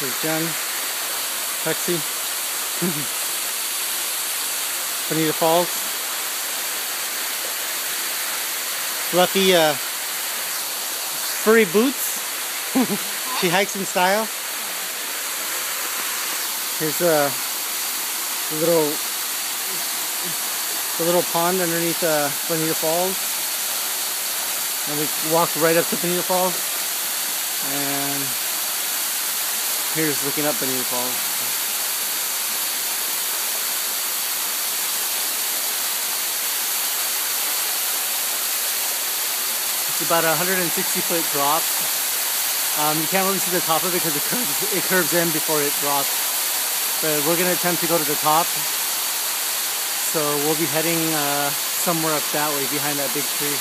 There's Jen, Pexi, Bonita Falls. Lucky furry boots. She hikes in style. Here's the little pond underneath Bonita Falls, and we walked right up to Bonita Falls, and here's looking up Bonita Falls. It's about a 160-foot drop. You can't really see the top of it because it curves in before it drops. But we're going to attempt to go to the top. So we'll be heading somewhere up that way behind that big tree.